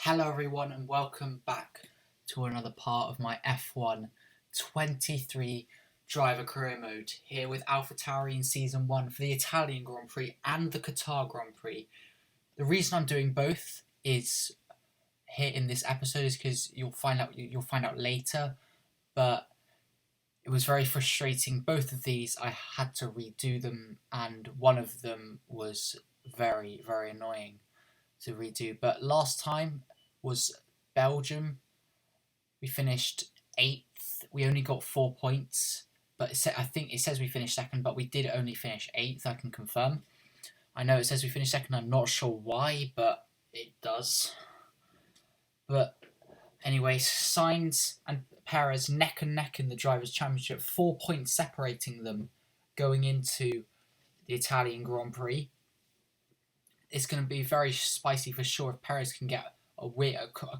Hello everyone and welcome back to another part of my F1 23 driver career mode here with Alpha Tauri in Season 1 for the Italian Grand Prix and the Qatar Grand Prix. The reason I'm doing both is here in this episode is because you'll find out later, but it was very frustrating. Both of these I had to redo them and one of them was very, very annoying to redo. But last time was Belgium. We finished 8th. We only got 4 points, but I think it says we finished 2nd, but we did only finish 8th, I can confirm. I know it says we finished 2nd, I'm not sure why, but it does. But anyway, Sainz and Perez neck and neck in the Drivers' Championship, 4 points separating them going into the Italian Grand Prix. It's going to be very spicy for sure if Perez can get a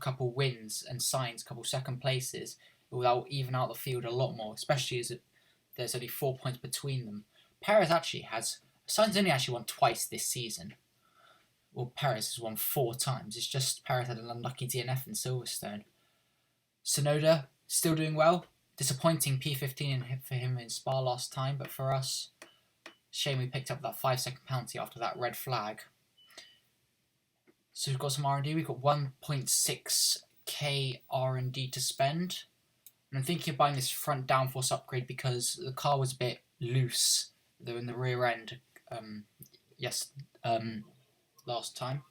couple wins and Sainz a couple second places. It will even out the field a lot more, especially as there's only 4 points between them. Sainz only actually won twice this season. Well, Perez has won 4 times. It's just Perez had an unlucky DNF in Silverstone. Tsunoda still doing well. Disappointing P15 for him in Spa last time, but for us, shame we picked up that 5-second penalty after that red flag. So we've got some R&D. We've got 1.6k R&D to spend. And I'm thinking of buying this front downforce upgrade because the car was a bit loose though in the rear end last time.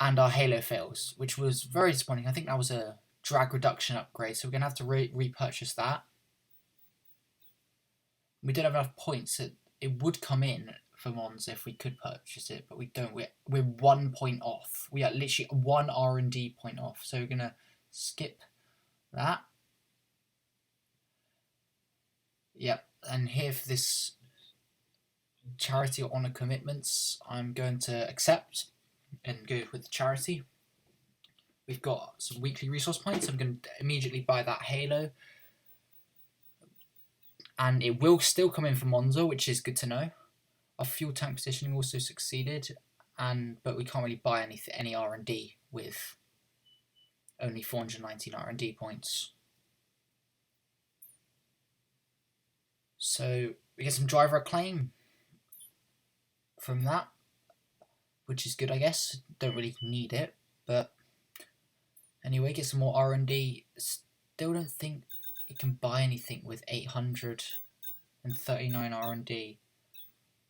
And our halo fails, which was very disappointing. I think that was a drag reduction upgrade, so we're going to have to repurchase that. We don't have enough points. It would come in for Monza if we could purchase it, but we don't. We're 1 point off. We are literally 1 R&D point off, so we're going to skip that. Yep, and here for this charity or honour commitments, I'm going to accept and go with the charity. We've got some weekly resource points. I'm going to immediately buy that halo. And it will still come in for Monza, which is good to know. Our fuel tank positioning also succeeded, but we can't really buy any R&D with only 419 R&D points. So we get some driver acclaim from that, which is good, I guess. Don't really need it, but anyway, get some more R&D. Still don't think it can buy anything with 839 R&D.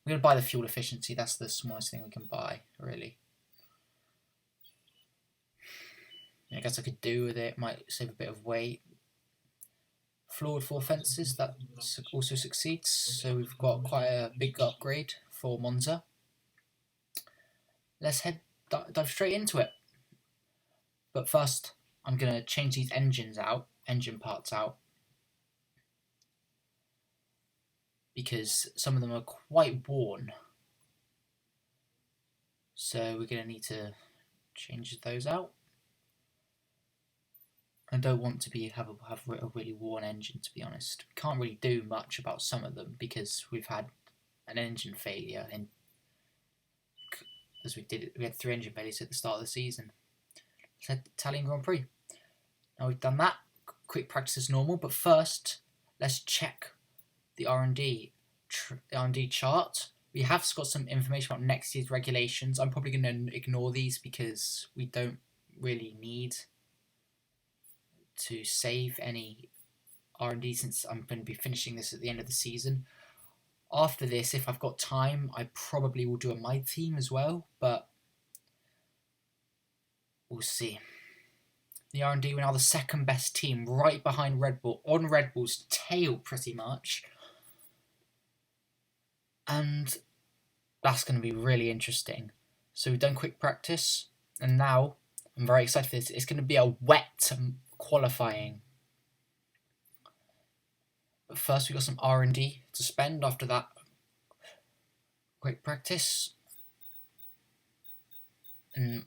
We're going to buy the fuel efficiency. That's the smallest thing we can buy, really. I guess I could do with it. Might save a bit of weight. Floored 4 fences. That also succeeds. So we've got quite a big upgrade for Monza. Let's dive straight into it. But first, I'm going to change these engine parts out. Because some of them are quite worn. So we're going to need to change those out. I don't want to have a really worn engine, to be honest. We can't really do much about some of them because we've had an engine failure we had 3 engine failures at the start of the season. Let's head to Italian Grand Prix. Now we've done that. Quick practice as normal, but first let's check the R&D chart. We have got some information about next year's regulations. I'm probably going to ignore these because we don't really need to save any R&D since I'm going to be finishing this at the end of the season. After this, if I've got time, I probably will do a my team as well, but we'll see. The R&D, we're now the 2nd best team, right behind Red Bull, on Red Bull's tail pretty much. And that's going to be really interesting. So we've done quick practice, and now I'm very excited for this. It's going to be a wet qualifying. But first we've got some R&D to spend after that quick practice. And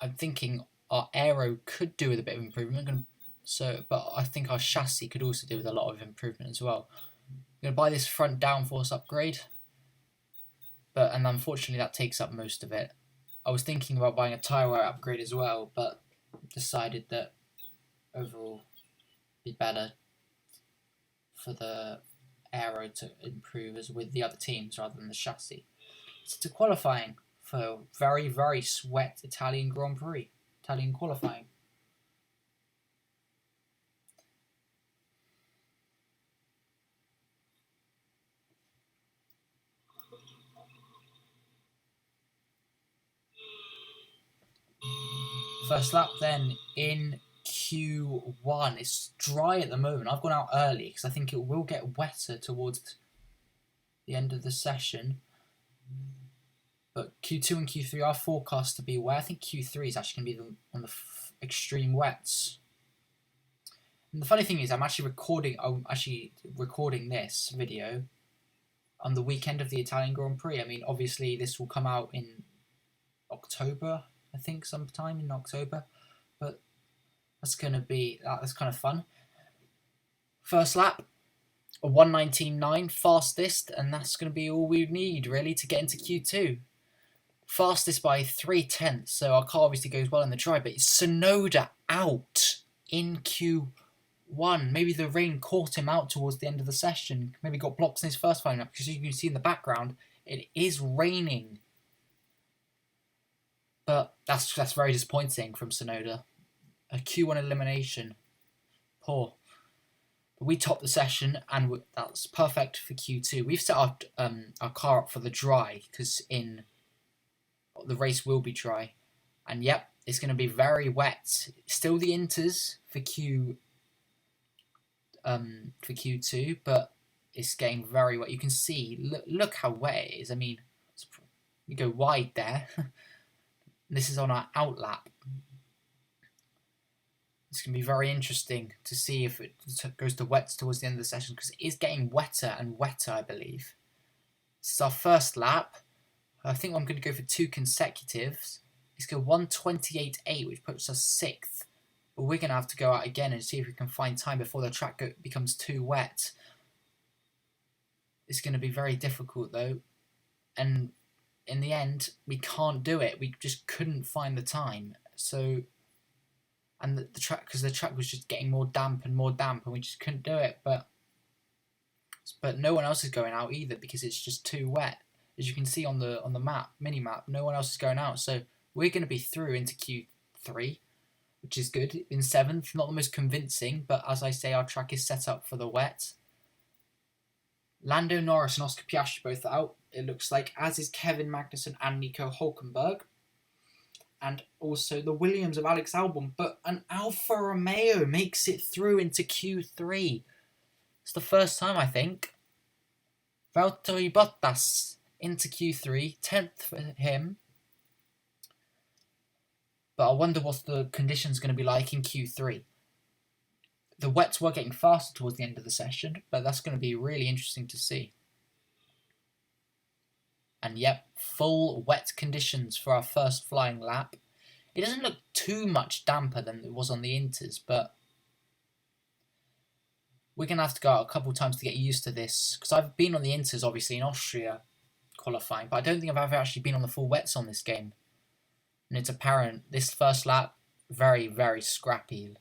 I'm thinking our aero could do with a bit of improvement. But I think our chassis could also do with a lot of improvement as well. I'm going to buy this front downforce upgrade. And unfortunately that takes up most of it. I was thinking about buying a tyre wear upgrade as well, but decided that overall it'd be better for the aero to improve as with the other teams rather than the chassis. So to qualifying for very, very sweat Italian Grand Prix, Italian qualifying. First lap then in Q1. It's dry at the moment. I've gone out early because I think it will get wetter towards the end of the session. But Q2 and Q3 are forecast to be wet. I think Q3 is actually going to be on the extreme wets. And the funny thing is, I'm actually recording this video on the weekend of the Italian Grand Prix. I mean, obviously this will come out in October, I think, sometime in October. But that's kind of fun. First lap, a 1:19.9 fastest, and that's going to be all we need really to get into Q2. Fastest by 0.3, so our car obviously goes well in the dry, but it's Tsunoda out in Q1. Maybe the rain caught him out towards the end of the session. Maybe got blocked in his first final lap, because you can see in the background, it is raining. But that's very disappointing from Tsunoda. A Q1 elimination. Poor. But we topped the session, and that's perfect for Q2. We've set our car up for the dry, because the race will be dry. And yep, it's going to be very wet. Still the inters for Q2, but it's getting very wet. You can see, look how wet it is. I mean, you go wide there. This is on our out lap. It's going to be very interesting to see if it goes to wet towards the end of the session, because it is getting wetter and wetter, I believe. This is our first lap. I think I'm going to go for 2 consecutives. Let's go 1:28.8, which puts us 6th. But we're going to have to go out again and see if we can find time before the track becomes too wet. It's going to be very difficult, though. And in the end, we can't do it. We just couldn't find the time. So, and the track, because the track was just getting more damp, and we just couldn't do it. But no one else is going out either, because it's just too wet. As you can see on the mini map, no one else is going out. So we're going to be through into Q3, which is good. In 7th, not the most convincing, but as I say, our track is set up for the wet. Lando Norris and Oscar Piastri both out, it looks like, as is Kevin Magnussen and Nico Hülkenberg. And also the Williams of Alex Albon. But an Alfa Romeo makes it through into Q3. It's the first time, I think. Valtteri Bottas into Q3, 10th for him. But I wonder what the conditions going to be like in Q3. The wets were getting faster towards the end of the session, but that's going to be really interesting to see. And yep, full wet conditions for our first flying lap. It doesn't look too much damper than it was on the inters, but we're going to have to go out a couple of times to get used to this. Because I've been on the inters, obviously, in Austria qualifying, but I don't think I've ever actually been on the full wets on this game. And it's apparent, this first lap, very, very scrappy.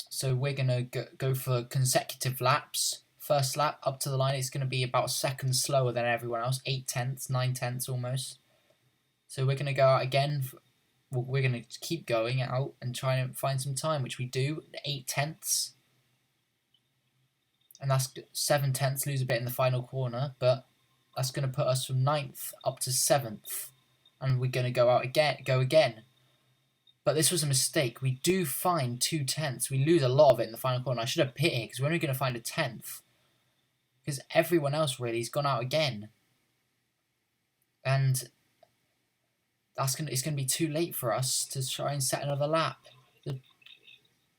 So we're going to go for consecutive laps. First lap up to the line is going to be about a second slower than everyone else. 0.8, 0.9 almost. So we're going to go out again. We're going to keep going out and try and find some time, which we do. 0.8. And that's 0.7, lose a bit in the final corner. But that's going to put us from 9th up to 7th. And we're going to go again. But this was a mistake. We do find 0.2. We lose a lot of it in the final corner. I should have pit here, because we're only going to find a 10th. Because everyone else really has gone out again. And it's going to be too late for us to try and set another lap.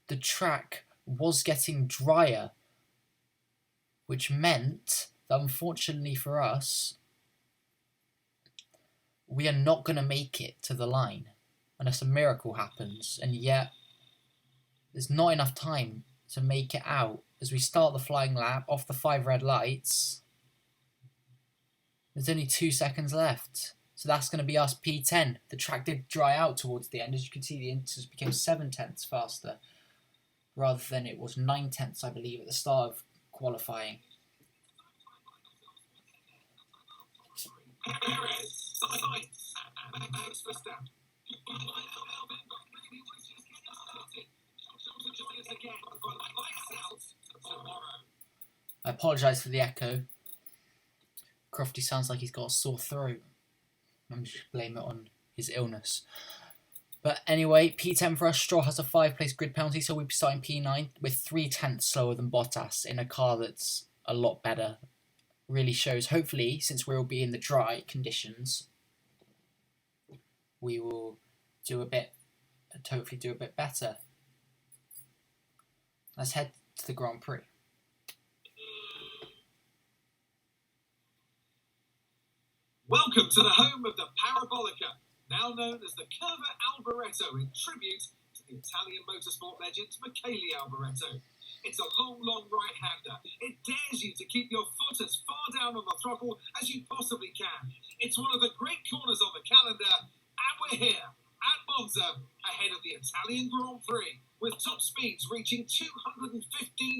The track was getting drier, which meant that unfortunately for us, we are not going to make it to the line unless a miracle happens. And yet, there's not enough time to make it out as we start the flying lap off the 5 red lights. There's only 2 seconds left. So that's going to be us P10. The track did dry out towards the end. As you can see, the intervals became 7 tenths faster, rather than it was 9 tenths, I believe, at the start of qualifying. I apologise for the echo. Crofty sounds like he's got a sore throat. I'm just blame it on his illness. But anyway, P10 for us. Stroll has a 5-place grid penalty, so we'll be starting P9 with 3 tenths slower than Bottas in a car that's a lot better. Really shows, hopefully, since we'll be in the dry conditions, we will hopefully do a bit better. Let's head to the Grand Prix. Welcome to the home of the Parabolica, now known as the Curva Alboreto, in tribute to the Italian motorsport legend Michele Alboreto. It's a long right-hander. It dares you to keep your foot as far down on the throttle as you possibly can. It's one of the great corners on the calendar, and we're here at Monza, ahead of the Italian Grand Prix, with top speeds reaching 215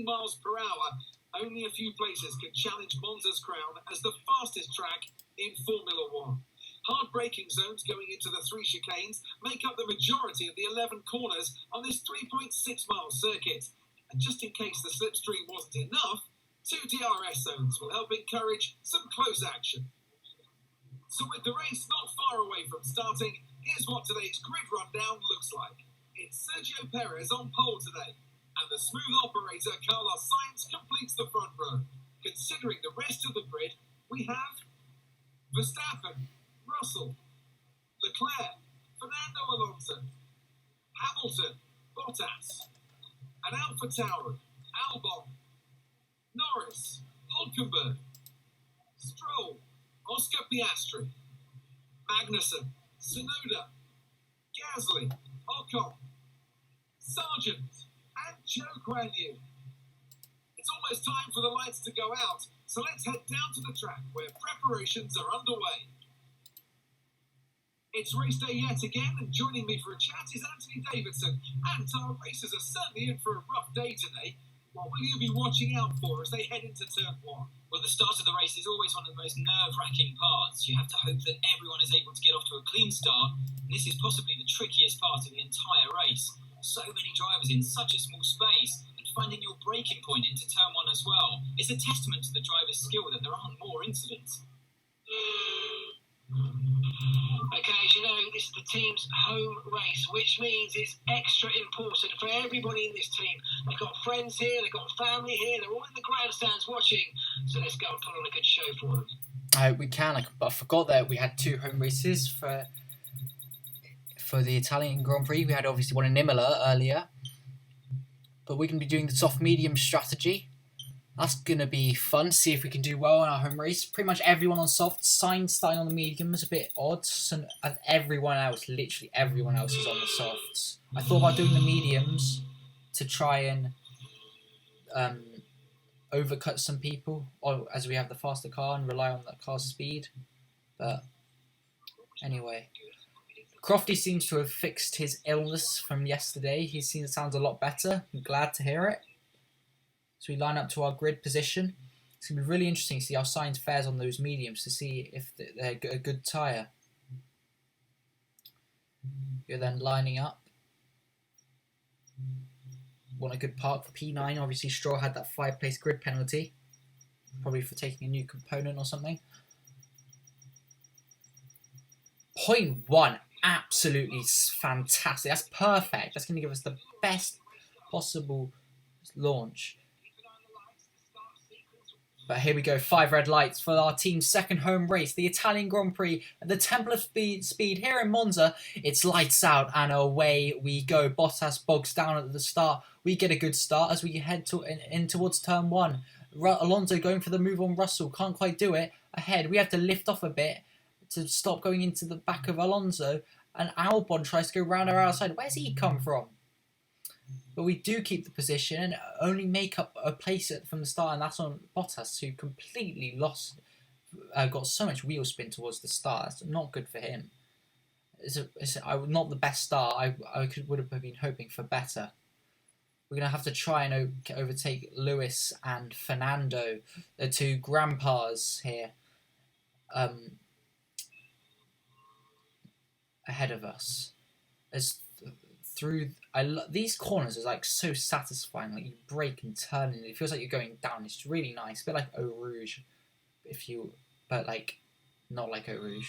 miles per hour. Only a few places can challenge Monza's crown as the fastest track in Formula One. Hard braking zones going into the 3 chicanes make up the majority of the 11 corners on this 3.6-mile circuit. And just in case the slipstream wasn't enough, 2 DRS zones will help encourage some close action. So with the race not far away from starting, here's what today's grid rundown looks like. It's Sergio Perez on pole today, and the smooth operator Carlos Sainz completes the front row. Considering the rest of the grid, we have Verstappen, Russell, Leclerc, Fernando Alonso, Hamilton, Bottas, and Alpha Tauri, Albon, Norris, Hulkenberg, Stroll, Oscar Piastri, Magnussen, Tsunoda, Gasly, Ocon, Sargent, and Zhou Guanyu. It's almost time for the lights to go out, so let's head down to the track where preparations are underway. It's race day yet again, and joining me for a chat is Anthony Davidson. And our racers are certainly in for a rough day today. What will you be watching out for as they head into turn 1? Well, the start of the race is always one of the most nerve-wracking parts. You have to hope that everyone is able to get off to a clean start, and this is possibly the trickiest part of the entire race. So many drivers in such a small space, and finding your braking point into turn 1 as well. It's a testament to the driver's skill that there aren't more incidents. Okay, as you know, this is the team's home race, which means it's extra important for everybody in this team. They've got friends here, they've got family here, they're all in the grandstands watching, so let's go and put on a good show for them. I hope we can, but I forgot that we had 2 home races for the Italian Grand Prix. We had obviously one in Imola earlier, but we're going to be doing the soft-medium strategy. That's going to be fun, see if we can do well in our home race. Pretty much everyone on soft, Sainz starting on the medium is a bit odd. So everyone else, literally everyone else is on the softs. I thought about doing the mediums to try and overcut some people, or as we have the faster car and rely on that car's speed. But anyway, Crofty seems to have fixed his illness from yesterday. He sounds a lot better. I'm glad to hear it. So we line up to our grid position. It's going to be really interesting to see how Sainz fares on those mediums to see if they're a good tyre. You're then lining up. Want a good park for P9. Obviously, Stroll had that 5-place grid penalty. Probably for taking a new component or something. Point 1. Absolutely fantastic. That's perfect. That's going to give us the best possible launch. But here we go, 5 red lights for our team's second home race, the Italian Grand Prix at the Temple of Speed here in Monza. It's lights out and away we go. Bottas bogs down at the start. We get a good start as we head in towards turn 1. Alonso going for the move on Russell, can't quite do it. Ahead, we have to lift off a bit to stop going into the back of Alonso. And Albon tries to go round our outside. Where's he come from? But we do keep the position and only make up a place from the start, and that's on Bottas, who completely lost got so much wheel spin towards the start. That's not good for him. Not the best start. Would have been hoping for better. We're going to have to try and overtake Lewis and Fernando, the two grandpas here, ahead of us. These corners are like so satisfying. Like you brake and turn, and it feels like you're going down. It's really nice, a bit like Eau Rouge, but like not like Eau Rouge.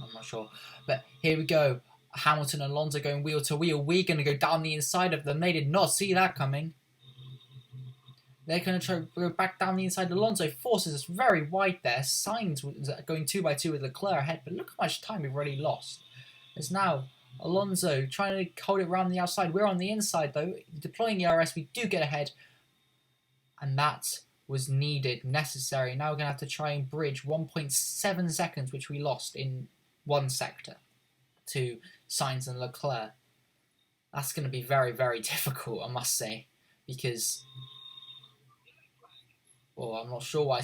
I'm not sure, but here we go. Hamilton and Alonso going wheel to wheel. We're going to go down the inside of them. They did not see that coming. They're going to try to go back down the inside. Alonso forces us very wide there. Sainz was going 2 by 2 with Leclerc ahead, but look how much time we've already lost. It's now Alonso trying to hold it around the outside. We're on the inside though. Deploying ERS, we do get ahead. And that was needed, necessary. Now we're going to have to try and bridge 1.7 seconds, which we lost in one sector, to Sainz and Leclerc. That's going to be very, very difficult, I must say, because, well, I'm not sure why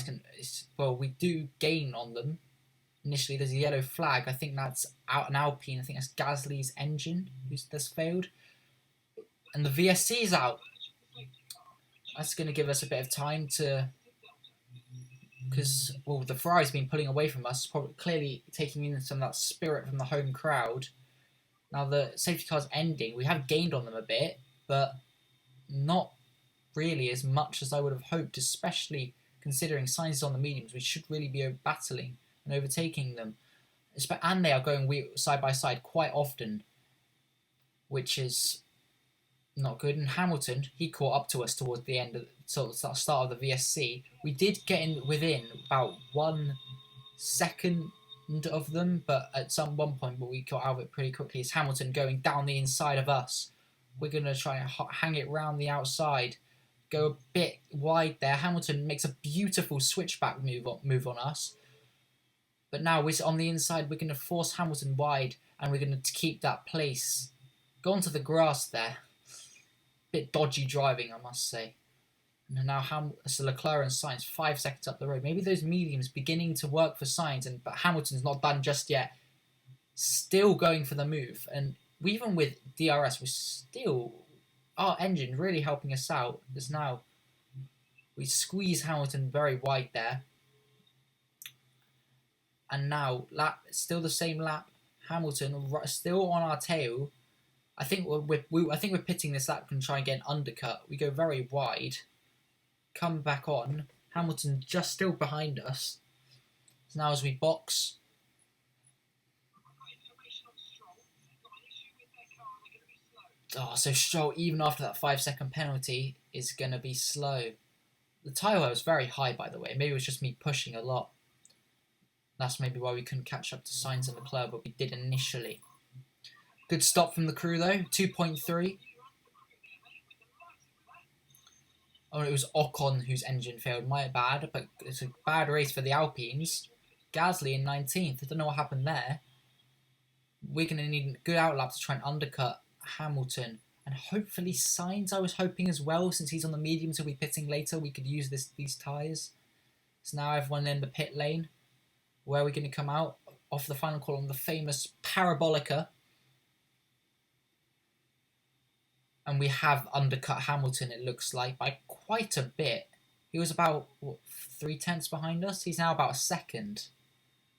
we do gain on them. Initially, there's a yellow flag. I think that's an Alpine. I think that's Gasly's engine that's failed. And the VSC's out. That's going to give us a bit of time to... Because, well, the Ferrari's been pulling away from us, probably clearly taking in some of that spirit from the home crowd. Now the safety car's ending. We have gained on them a bit, but not really as much as I would have hoped, especially considering Sainz is on the mediums. We should really be battling and overtaking them. And they are going side by side quite often, which is not good. And Hamilton, he caught up to us towards the end of the start of the VSC. We did get within about 1 second of them, but at one point, we got out of it pretty quickly. It's Hamilton going down the inside of us. We're going to try and hang it round the outside, go a bit wide there. Hamilton makes a beautiful switchback move on us. But now we're on the inside. We're going to force Hamilton wide, and we're going to keep that place. Go onto the grass there. Bit dodgy driving, I must say. And now Leclerc and Sainz 5 seconds up the road. Maybe those mediums beginning to work for Sainz, but Hamilton's not done just yet. Still going for the move. And even with DRS, we're still... Our engine really helping us out. Because now we squeeze Hamilton very wide there. And now, still the same lap. Hamilton still on our tail. I think we're pitting this lap and try and get an undercut. We go very wide. Come back on. Hamilton just still behind us. So now as we box. So Stroll, even after that 5-second penalty, is going to be slow. The tyre was very high, by the way. Maybe it was just me pushing a lot. That's maybe why we couldn't catch up to Sainz and Leclerc, but we did initially. Good stop from the crew, though. 2.3. Oh, it was Ocon whose engine failed. My bad, but it's a bad race for the Alpines. Gasly in 19th. I don't know what happened there. We're going to need a good outlap to try and undercut Hamilton. And hopefully Sainz, I was hoping as well, since he's on the mediums, he'll be pitting later. We could use these tyres. So now everyone in the pit lane. Where are we going to come out? Off the final call on the famous Parabolica. And we have undercut Hamilton, it looks like, by quite a bit. He was about, 3/10 behind us? He's now about a second,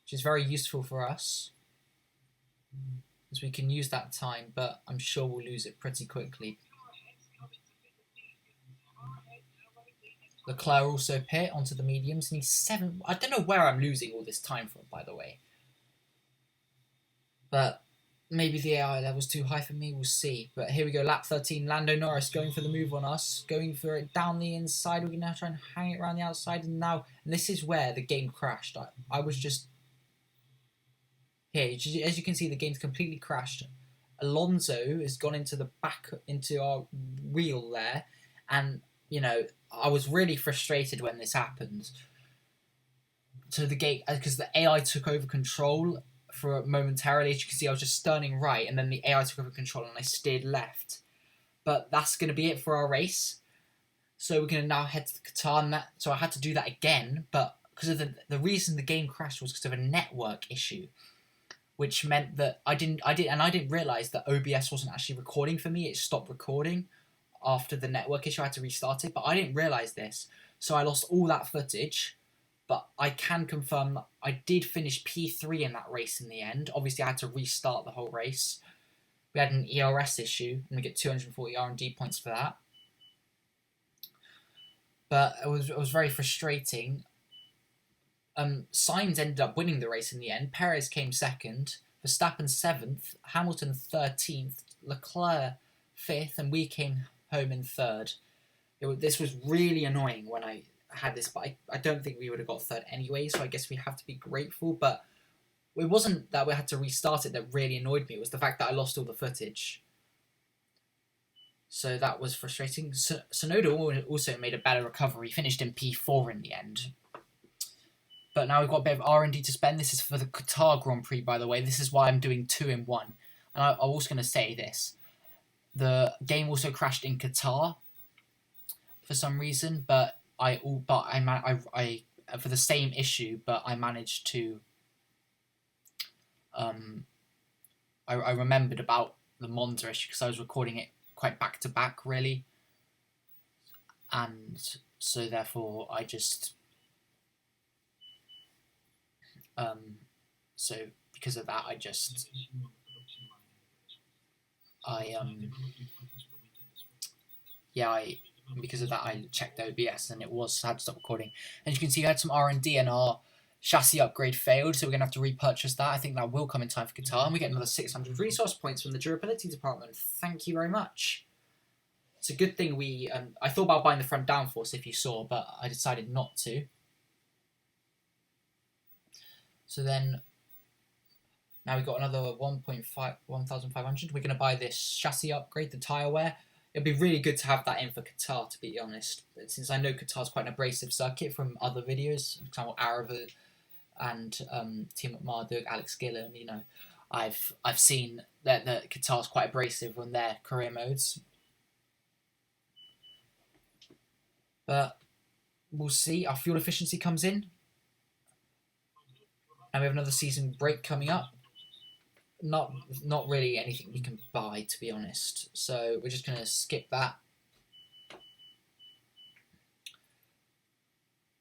which is very useful for us, as we can use that time, but I'm sure we'll lose it pretty quickly. Leclerc also pit onto the mediums, and he's 7. I don't know where I'm losing all this time from, by the way. But maybe the AI level's too high for me, we'll see. But here we go, lap 13, Lando Norris going for the move on us, going for it down the inside. We're going to now try and hang it around the outside, and this is where the game crashed. I was just... Here, as you can see, the game's completely crashed. Alonso has gone into our wheel there, and, you know, I was really frustrated when this happened. So the gate, because the AI took over control for momentarily. As you can see, I was just turning right, and then the AI took over control, and I steered left. But that's going to be it for our race. So we're going to now head to the Qatar, so I had to do that again, but because of the reason the game crashed was because of a network issue, which meant that I didn't realise that OBS wasn't actually recording for me. It stopped recording after the network issue. I had to restart it, but I didn't realise this, so I lost all that footage. But I can confirm that I did finish P3 in that race in the end. Obviously, I had to restart the whole race. We had an ERS issue, and we get 240 R&D points for that. But it was very frustrating. Sainz ended up winning the race in the end. Perez came second, Verstappen 7th, Hamilton 13th, Leclerc 5th, and we came home in 3rd. This was really annoying when I had this, but I don't think we would have got 3rd anyway, so I guess we have to be grateful. But it wasn't that we had to restart it that really annoyed me. It was the fact that I lost all the footage. So that was frustrating. Sonoda also made a better recovery. He finished in P4 in the end. But now we've got a bit of R&D to spend. This is for the Qatar Grand Prix, by the way. This is why I'm doing 2 in 1. And I was going to say this. The game also crashed in Qatar for some reason, but I for the same issue, but I managed to I remembered about the Monza issue because I was recording it quite back to back, really, and so therefore I just so because of that because of that I checked OBS and it had to stop recording. And you can see I had some R&D and our chassis upgrade failed, so we're going to have to repurchase that. I think that will come in time for Qatar, and we get another 600 resource points from the durability department. Thank you very much. It's a good thing we... I thought about buying the front downforce if you saw, but I decided not to. So then... Now we've got another 1,500. We're going to buy this chassis upgrade, the tyre wear. It'd be really good to have that in for Qatar, to be honest. But since I know Qatar's quite an abrasive circuit from other videos, for example, Arava and Team at Marduk, Alex Gillen, you know, I've seen that Qatar's quite abrasive on their career modes. But we'll see. Our fuel efficiency comes in. And we have another season break coming up. Not really anything we can buy, to be honest. So we're just going to skip that.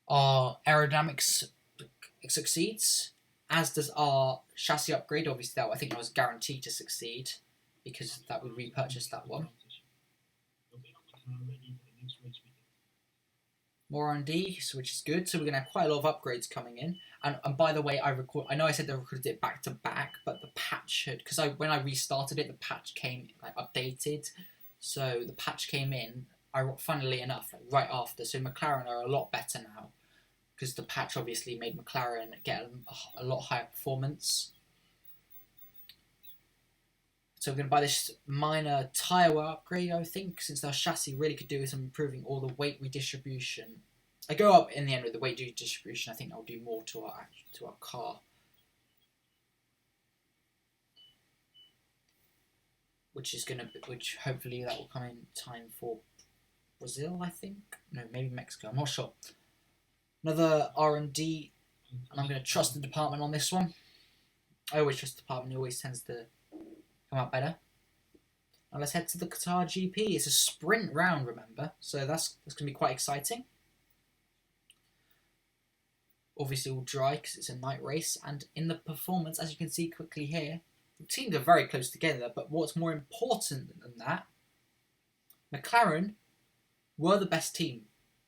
Our aerodynamics succeeds, as does our chassis upgrade. Obviously, I think that was guaranteed to succeed because that would repurchase that one. More R&D, which is good. So we're going to have quite a lot of upgrades coming in. And by the way, I know I said they recorded it back to back, but the patch had, because when I restarted it, the patch came updated. So the patch came in, funnily enough, right after. So McLaren are a lot better now, because the patch obviously made McLaren get a lot higher performance. So we're going to buy this minor tyre upgrade, I think, since our chassis really could do with some improving all the weight redistribution. I go up in the end with the weight redistribution. I think that will do more to our car. Which hopefully that will come in time for Brazil, I think. No, maybe Mexico. I'm not sure. Another R&D, and I'm going to trust the department on this one. I always trust the department. It always tends to come out better. Now let's head to the Qatar GP. It's a sprint round, remember, so that's going to be quite exciting. Obviously all dry because it's a night race, and in the performance, as you can see quickly here, the teams are very close together, but what's more important than that, McLaren were the best team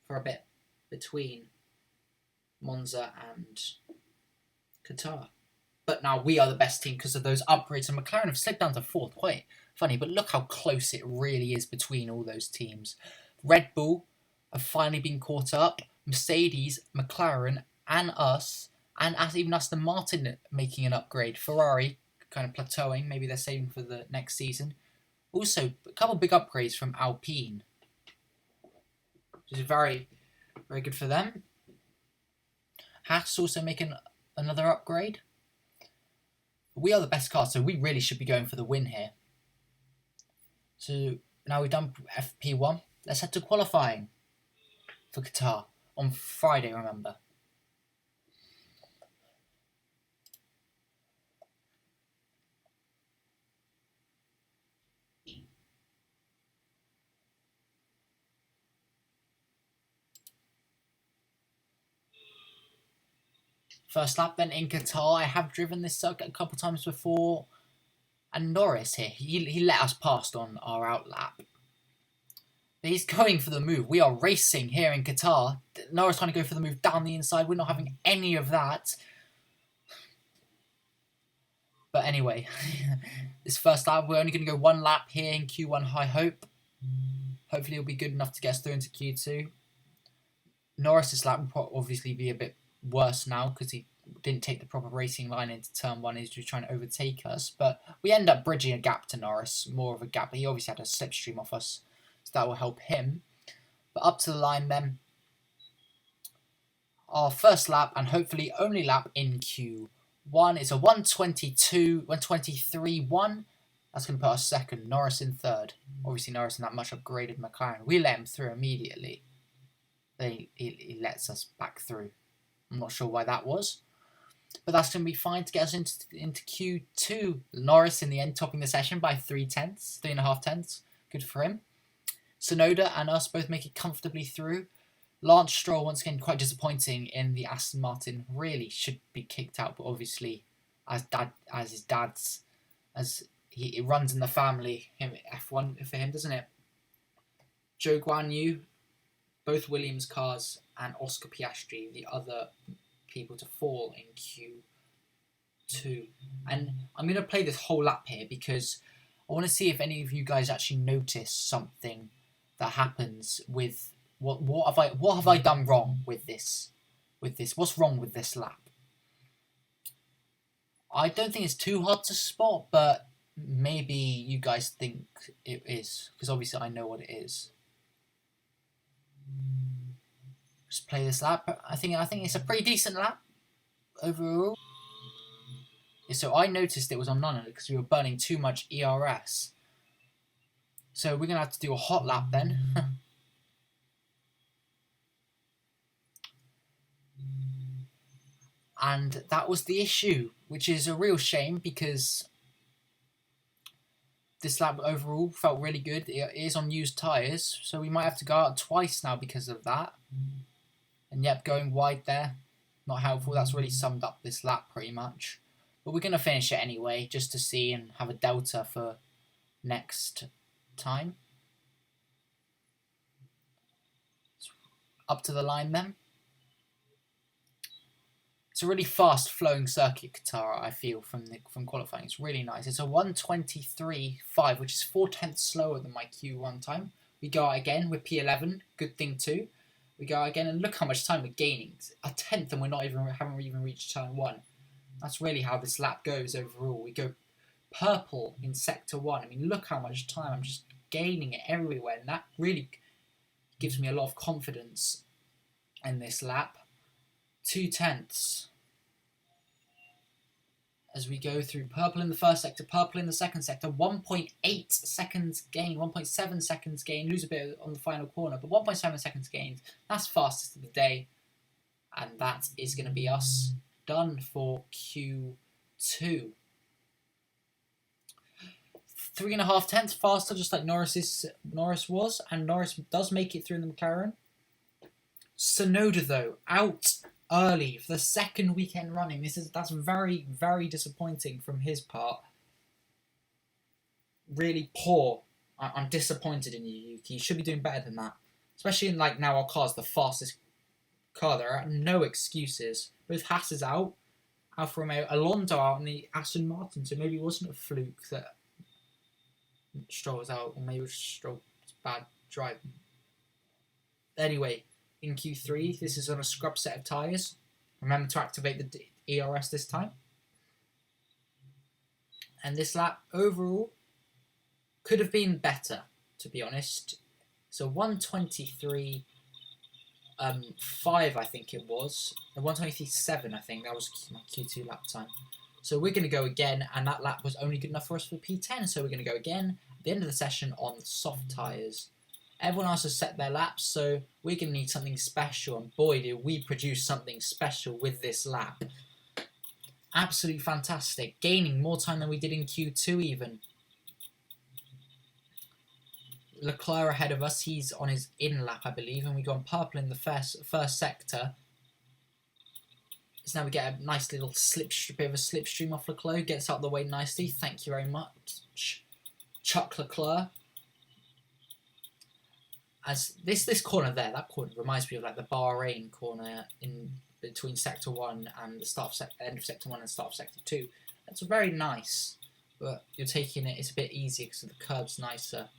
for a bit between Monza and Qatar. But now we are the best team because of those upgrades, and McLaren have slipped down to 4th. Quite funny, but look how close it really is between all those teams. Red Bull have finally been caught up. Mercedes, McLaren, and us, and even Aston Martin making an upgrade. Ferrari kind of plateauing. Maybe they're saving for the next season. Also, a couple of big upgrades from Alpine, which is very, very good for them. Haas also making another upgrade. We are the best car, so we really should be going for the win here. So now we've done FP1. Let's head to qualifying for Qatar on Friday, remember. First lap then in Qatar. I have driven this circuit a couple times before. And Norris here, he let us past on our out lap. But he's going for the move. We are racing here in Qatar. Norris trying to go for the move down the inside. We're not having any of that. But anyway, this first lap, we're only going to go one lap here in Q1, I hope. Hopefully it'll be good enough to get us through into Q2. Norris's lap will obviously be a bit worse now because he didn't take the proper racing line into turn 1. He's just trying to overtake us. But we end up bridging a gap to Norris, more of a gap. But he obviously had a slipstream off us, so that will help him. But up to the line then. Our first lap and hopefully only lap in Q1 is a 1:23.1. That's going to put us second. Norris in third. Obviously Norris in that much upgraded McLaren. We let him through immediately. Then he lets us back through. I'm not sure why that was. But that's going to be fine to get us into Q2. Norris in the end topping the session by 3.5 tenths. Good for him. Sonoda and us both make it comfortably through. Lance Stroll once again quite disappointing in the Aston Martin. Really should be kicked out, but obviously as he runs in the family, F1 for him, doesn't it? Zhou Guanyu, both Williams cars, and Oscar Piastri, the other people to fall in Q2. And I'm going to play this whole lap here because I want to see if any of you guys actually notice something that happens with what have I done wrong with this? What's wrong with this lap? I don't think it's too hard to spot, but maybe you guys think it is, because obviously I know what it is. Just play this lap. I think it's a pretty decent lap overall. So I noticed it was on none because we were burning too much ERS. So we're gonna have to do a hot lap then. And that was the issue, which is a real shame because this lap overall felt really good. It is on used tyres, so we might have to go out twice now because of that. And yep, going wide there, not helpful. That's really summed up this lap pretty much. But we're going to finish it anyway, just to see and have a delta for next time. Up to the line then. It's a really fast flowing circuit, Qatar, I feel, from qualifying. It's really nice. It's a 1:23.5, which is 4 tenths slower than my Q1 time. We go out again with P11, good thing too. We go out again and look how much time we're gaining. A tenth and haven't even reached turn 1. That's really how this lap goes overall. We go purple in sector 1. I mean, look how much time I'm just gaining it everywhere, and that really gives me a lot of confidence in this lap. 2 tenths as we go through. Purple in the first sector, purple in the second sector. 1.8 seconds gain, 1.7 seconds gain. Lose a bit on the final corner, but 1.7 seconds gained. That's fastest of the day, and that is going to be us done for Q2. 3.5 tenths faster, just like Norris was, and Norris does make it through in the McLaren. Sonoda though, out early for the second weekend running. That's very, very disappointing from his part. Really poor. I'm disappointed in you, Yuki. You should be doing better than that. Especially in now our car's the fastest car. There are no excuses. Both Haas is out, Alfa Romeo, Alonso out, and the Aston Martin. So maybe it wasn't a fluke that Stroll was out, or maybe it was Stroll's bad driving. Anyway, in Q3, this is on a scrub set of tyres. Remember to activate the ERS this time. And this lap overall could have been better, to be honest. So 1:23.5, I think it was. 1:23.7, I think. That was my Q2 lap time. So we're going to go again, and that lap was only good enough for us for P10. So we're going to go again at the end of the session on soft tyres. Everyone else has set their laps, so we're going to need something special. And boy, did we produce something special with this lap. Absolutely fantastic. Gaining more time than we did in Q2 even. Leclerc ahead of us. He's on his in lap, I believe. And we go on purple in the first sector. So now we get a nice little bit of a slipstream off Leclerc. Gets out of the way nicely. Thank you very much, Chuck Leclerc. As this corner there, that corner reminds me of like the Bahrain corner in between Sector 1 and the end of Sector 1 and start of Sector 2. That's very nice, but you're taking it, it's a bit easier because the curb's nicer.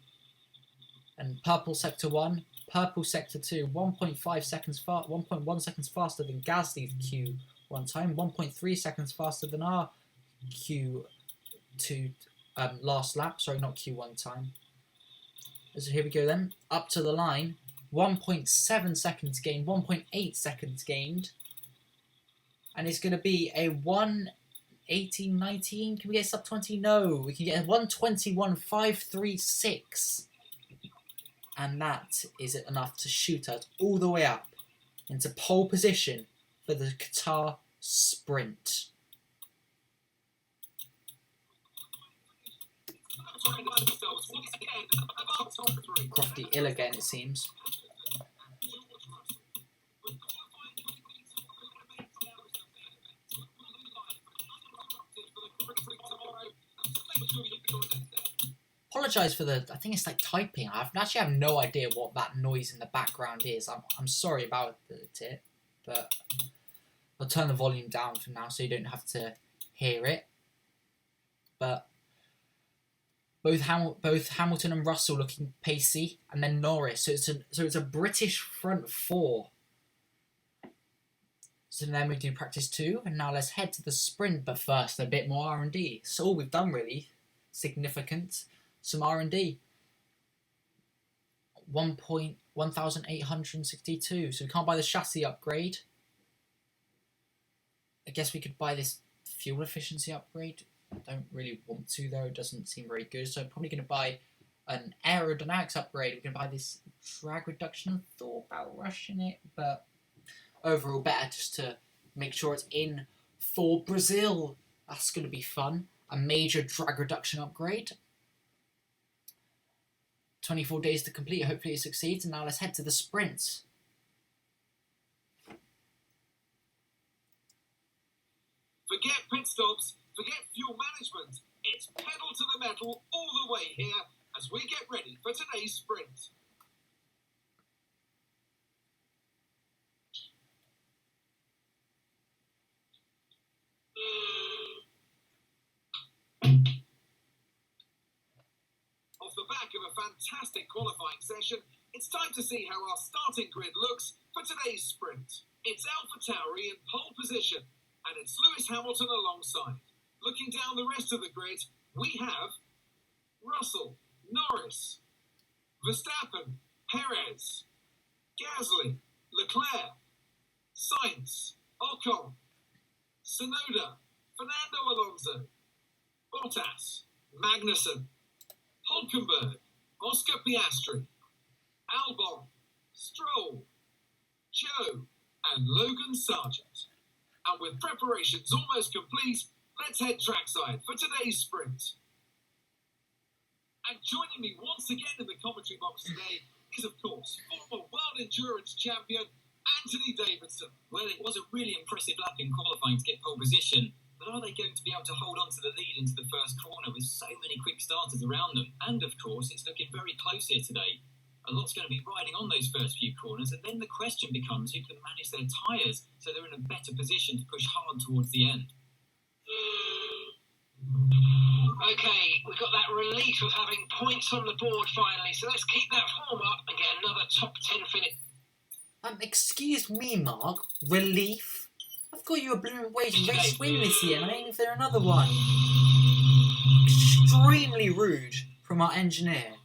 And purple Sector 1, purple Sector 2, 1.5 seconds 1.1 seconds faster than Gasly's Q1 time, 1.3 seconds faster than our Q2 last lap, sorry, not Q1 time. So here we go then, up to the line, 1.7 seconds gained, 1.8 seconds gained, and it's going to be a 1:18.19. Can we get sub 20? No, we can get a 1:21.536, and that is enough to shoot us all the way up into pole position for the Qatar sprint. Crofty ill again, it seems. Apologise for the. I think it's like typing. I actually have no idea what that noise in the background is. I'm sorry about it, but I'll turn the volume down for now so you don't have to hear it. But both Hamilton and Russell looking pacey, and then Norris. So it's a British front four. So then we do practice 2, and now let's head to the sprint. But first, a bit more R&D. So all we've done really significant. Some R&D. 1,862. So we can't buy the chassis upgrade. I guess we could buy this fuel efficiency upgrade. I don't really want to though, it doesn't seem very good. So I'm probably going to buy an aerodynamics upgrade. We're going to buy this drag reduction. I thought about rushing it, but overall better just to make sure it's in for Brazil. That's going to be fun. A major drag reduction upgrade. 24 days to complete. Hopefully it succeeds. And now let's head to the sprint. Forget pit stops. Forget fuel management. It's pedal to the metal all the way here as we get ready for today's sprint. Off the back of a fantastic qualifying session, it's time to see how our starting grid looks for today's sprint. It's Alpha Tauri in pole position, and it's Lewis Hamilton alongside. Looking down the rest of the grid, we have Russell, Norris, Verstappen, Perez, Gasly, Leclerc, Sainz, Ocon, Tsunoda, Fernando Alonso, Bottas, Magnussen, Hulkenberg, Oscar Piastri, Albon, Stroll, Joe, and Logan Sargent. And with preparations almost complete, let's head trackside for today's sprint. And joining me once again in the commentary box today is, of course, former World Endurance Champion Anthony Davidson. Well, it was a really impressive lap in qualifying to get pole position, but are they going to be able to hold on to the lead into the first corner with so many quick starters around them? And of course, it's looking very close here today. A lot's going to be riding on those first few corners, and then the question becomes who can manage their tyres so they're in a better position to push hard towards the end. Okay, we've got that relief of having points on the board finally, so let's keep that form up and get another top 10 finish. Excuse me, Mark. Relief? I've got you a blooming wage race win this year, and I ain't if there another one. Extremely rude from our engineer.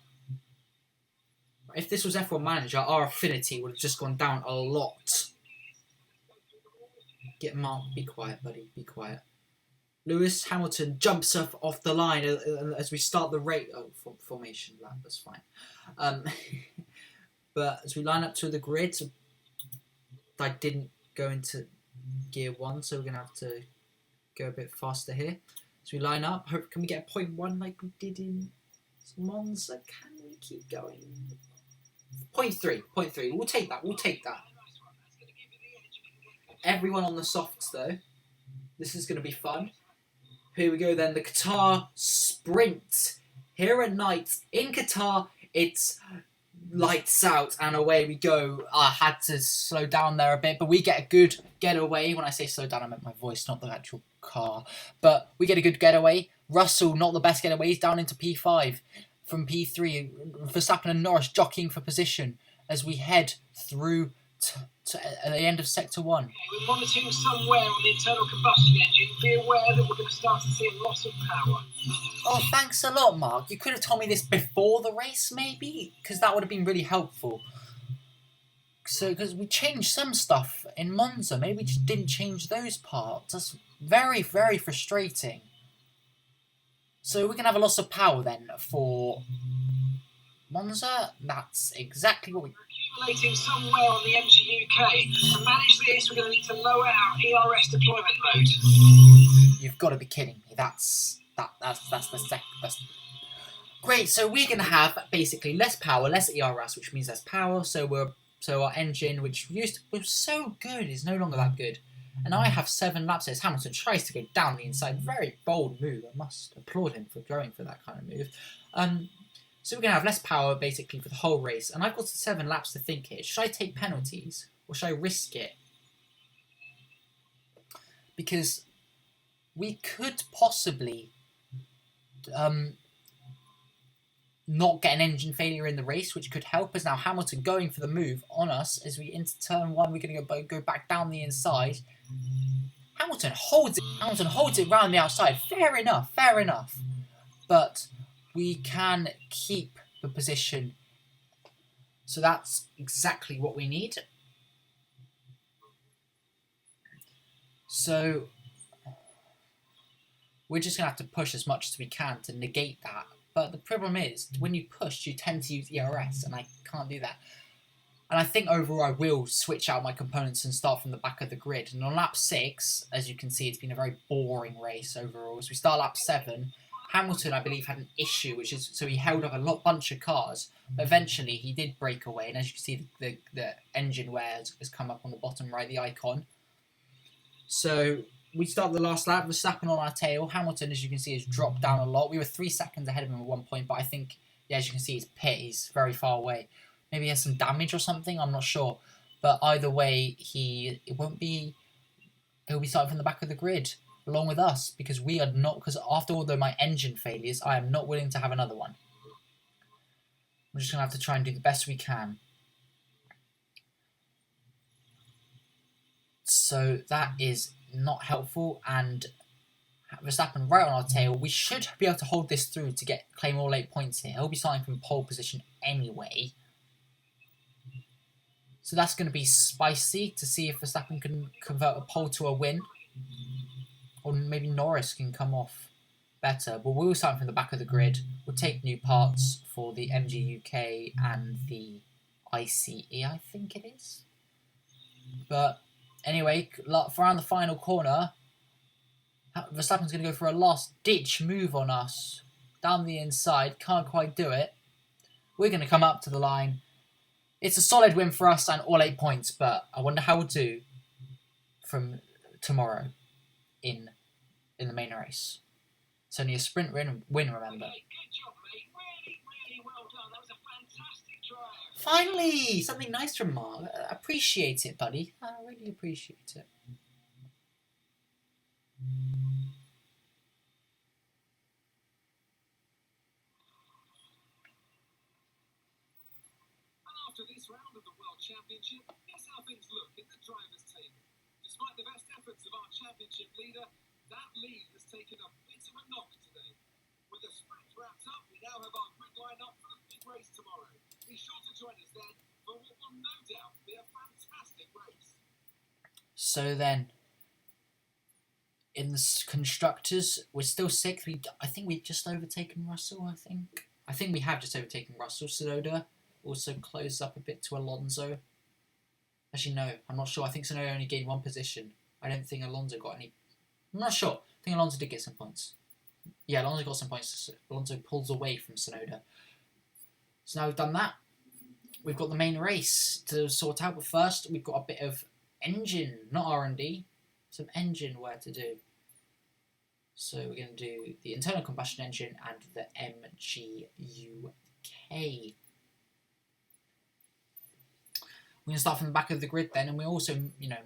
If this was F1 Manager, our affinity would have just gone down a lot. Get Mark, be quiet, buddy, be quiet. Lewis Hamilton jumps up off the line as we start the race. Oh, formation lap, that's fine. But as we line up to the grid, I didn't go into gear 1, so we're going to have to go a bit faster here. So we line up. Can we get a 0.1 like we did in Monza? Can we keep going? 0.3. We'll take that. everyone on the softs though. This is going to be fun. Here we go then, the Qatar Sprint. Here at night in Qatar, it's lights out and away we go. I had to slow down there a bit, but we get a good getaway. When I say slow down, I meant my voice, not the actual car. But we get a good getaway. Russell, not the best getaway, he's down into P5 from P3. Verstappen and Norris jockeying for position as we head through to the end of Sector 1. We're monitoring somewhere on the internal combustion engine. Be aware that we're going to start to see a loss of power. Oh, thanks a lot, Mark. You could have told me this before the race, maybe? Because that would have been really helpful. So, because we changed some stuff in Monza. Maybe we just didn't change those parts. That's very, very frustrating. So we're going to have a loss of power then for Monza. That's exactly what we... Accumulating somewhere on the MG UK. To manage this, we're going to need to lower our ERS deployment mode. You've got to be kidding me. That's great. So we're going to have basically less power, less ERS, which means less power. So our engine, which was so good, is no longer that good. And I have 7 laps as Hamilton tries to go down the inside. Very bold move. I must applaud him for going for that kind of move. So we're going to have less power, basically, for the whole race. And I've got 7 laps to think here. Should I take penalties? Or should I risk it? Because we could possibly not get an engine failure in the race, which could help us. Now, Hamilton going for the move on us as we into turn 1. We're going to go back down the inside. Hamilton holds it. Hamilton holds it round the outside. Fair enough. Fair enough. But we can keep the position. So that's exactly what we need. So we're just going to have to push as much as we can to negate that. But the problem is, when you push, you tend to use ERS, and I can't do that. And I think overall I will switch out my components and start from the back of the grid. And on lap 6, as you can see, it's been a very boring race overall. So we start lap 7. Hamilton, I believe, had an issue, which is so he held up a bunch of cars. But eventually, he did break away, and as you can see, the engine wear has come up on the bottom right, the icon. So we start the last lap. Verstappen on our tail. Hamilton, as you can see, has dropped down a lot. We were 3 seconds ahead of him at one point, but I think, yeah, as you can see, his pit is very far away. Maybe he has some damage or something. I'm not sure. But either way, he'll be starting from the back of the grid, along with us, because we are not, because after all my engine failures, I am not willing to have another one. We're just going to have to try and do the best we can. So that is not helpful, and Verstappen right on our tail. We should be able to hold this through to claim all 8 points here. He'll be starting from pole position anyway. So that's going to be spicy to see if Verstappen can convert a pole to a win. Or maybe Norris can come off better. But we'll start from the back of the grid. We'll take new parts for the MG UK and the ICE, I think it is. But anyway, around the final corner, Verstappen's going to go for a last-ditch move on us. Down the inside, can't quite do it. We're going to come up to the line. It's a solid win for us and all 8 points, but I wonder how we'll do from tomorrow in the main race. It's only a sprint win, remember. Okay, good job, mate. Really, really well done. That was a fantastic drive. Finally! Something nice from Mark. I appreciate it, buddy. I really appreciate it. After this round of the World Championship, here's how things look in the drivers' table. Despite the best efforts of our championship leader, that lead has taken a bit of a knock today. With the sprint wrapped up, we now have our grid line up for the big race tomorrow. Be sure to join us then for what will no doubt be a fantastic race. So then, in the constructors, we're still sixth. I think we've just overtaken Russell, I think we have just overtaken Russell. Tsunoda also closed up a bit to Alonso. Actually, no, I'm not sure. I think Tsunoda only gained 1 position. I don't think Alonso got any. I'm not sure. I think Alonso did get some points. Yeah, Alonso got some points. Alonso pulls away from Tsunoda. So now we've done that. We've got the main race to sort out. But first, we've got a bit of engine, not R&D, some engine work to do. So we're going to do the internal combustion engine and the MGUK. We're going to start from the back of the grid then, and we also,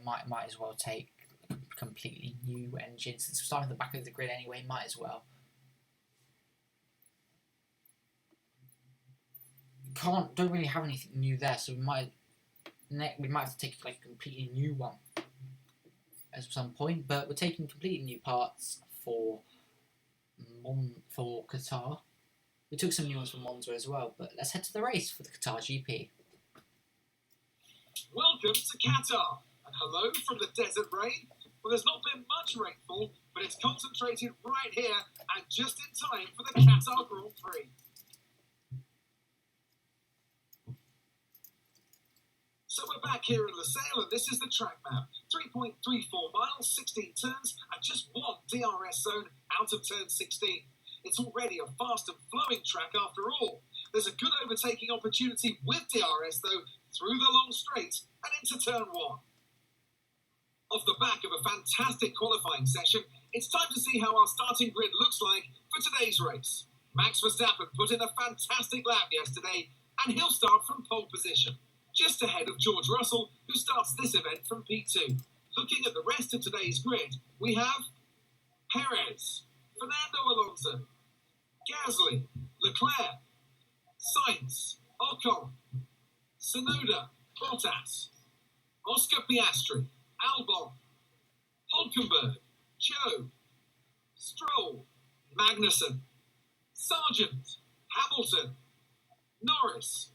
might as well take a completely new engine. Since we're starting at the back of the grid anyway, might as well. Don't really have anything new there, so we might have to take like a completely new one at some point. But we're taking completely new parts for Qatar. We took some new ones from Monza as well. But let's head to the race for the Qatar GP. Welcome to Qatar, and hello from the desert rain. Well, there's not been much rainfall, but it's concentrated right here and just in time for the Qatar Grand Prix. So we're back here in Lusail, and this is the track map. 3.34 miles, 16 turns, and just one DRS zone out of turn 16. It's already a fast and flowing track after all. There's a good overtaking opportunity with DRS, though, through the long straight and into turn 1. Off the back of a fantastic qualifying session, it's time to see how our starting grid looks like for today's race. Max Verstappen put in a fantastic lap yesterday, and he'll start from pole position, just ahead of George Russell, who starts this event from P2. Looking at the rest of today's grid, we have Perez, Fernando Alonso, Gasly, Leclerc, Sainz, Ocon, Tsunoda, Bottas, Oscar Piastri, Albon, Hulkenberg, Joe, Stroll, Magnussen, Sargent, Hamilton, Norris.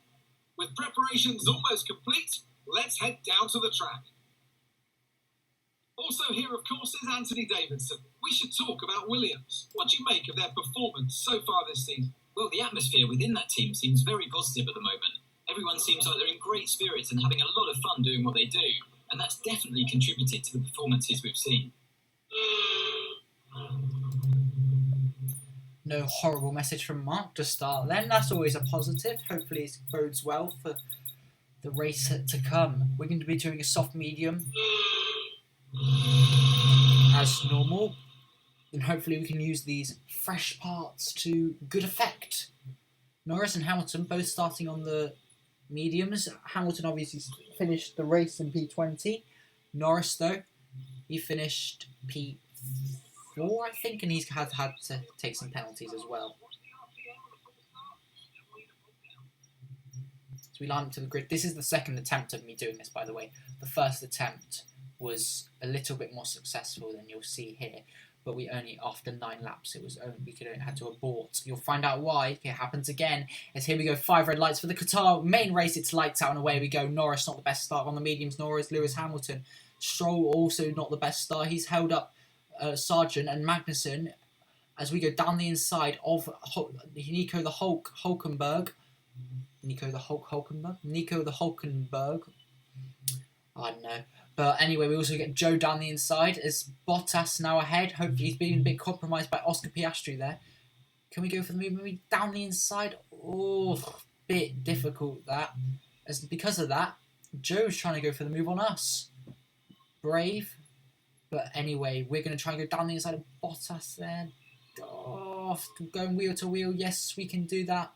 With preparations almost complete, let's head down to the track. Also here, of course, is Anthony Davidson. We should talk about Williams. What do you make of their performance so far this season? Well, the atmosphere within that team seems very positive at the moment. Everyone seems like they're in great spirits and having a lot of fun doing what they do, and that's definitely contributed to the performances we've seen. No horrible message from Mark to start then. That's always a positive. Hopefully it bodes well for the race to come. We're going to be doing a soft medium as normal. And hopefully we can use these fresh parts to good effect. Norris and Hamilton both starting on the mediums. Hamilton obviously finished the race in P20. Norris, though, he finished P4, I think, and he's had to take some penalties as well. So we line up to the grid. This is the second attempt of me doing this, by the way. The first attempt was a little bit more successful than you'll see here, but we only, after 9 laps, we had to abort. You'll find out why. It happens again. As here we go, 5 red lights for the Qatar main race. It's lights out and away we go. Norris not the best start on the mediums. Norris, Lewis Hamilton. Stroll also not the best start. He's held up Sargent and Magnussen as we go down the inside of Nico the Hulkenberg. I don't know. But anyway, we also get Joe down the inside as Bottas now ahead. Hopefully he's been a bit compromised by Oscar Piastri there. Can we go for the move? Maybe down the inside? Oh, bit difficult that. Because of that, Joe's trying to go for the move on us. Brave. But anyway, we're going to try and go down the inside of Bottas there. Oh, going wheel to wheel. Yes, we can do that.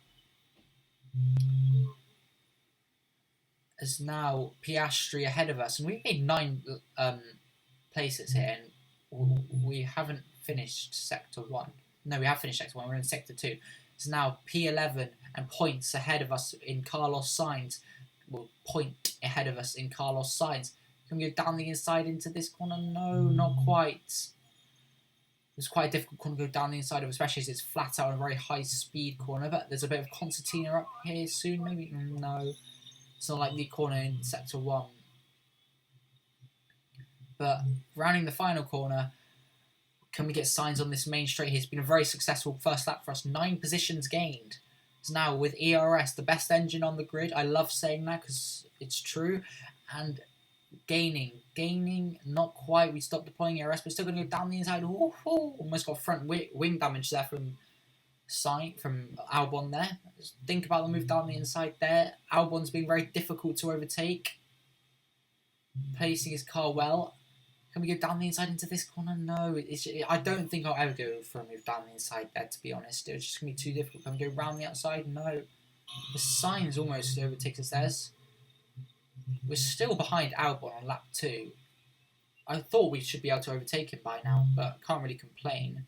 As now Piastri ahead of us, and we've made 9 places here, and we haven't finished Sector 1. No, we have finished Sector 1, we're in Sector 2. It's now P11 and points ahead of us in Carlos Sainz. Well, point ahead of us in Carlos Sainz. Can we go down the inside into this corner? No, not quite. It's quite a difficult corner to go down the inside of, especially as it's flat out and a very high speed corner. But there's a bit of concertina up here soon, maybe? No. It's not like the corner in Sector 1. But rounding the final corner, can we get Sainz on this main straight here? It's been a very successful first lap for us. 9 positions gained. So now with ERS, the best engine on the grid. I love saying that because it's true. And gaining, not quite. We stopped deploying ERS, but still going to go down the inside. Ooh, almost got front wing damage there from Albon there. Just think about the move down the inside there. Albon's been very difficult to overtake. placing his car well. Can we go down the inside into this corner? No, I don't think I'll ever go for a move down the inside there, to be honest. It's just going to be too difficult. Can we go round the outside? No. The Sainz almost overtakes us there. We're still behind Albon on lap 2. I thought we should be able to overtake him by now, but can't really complain.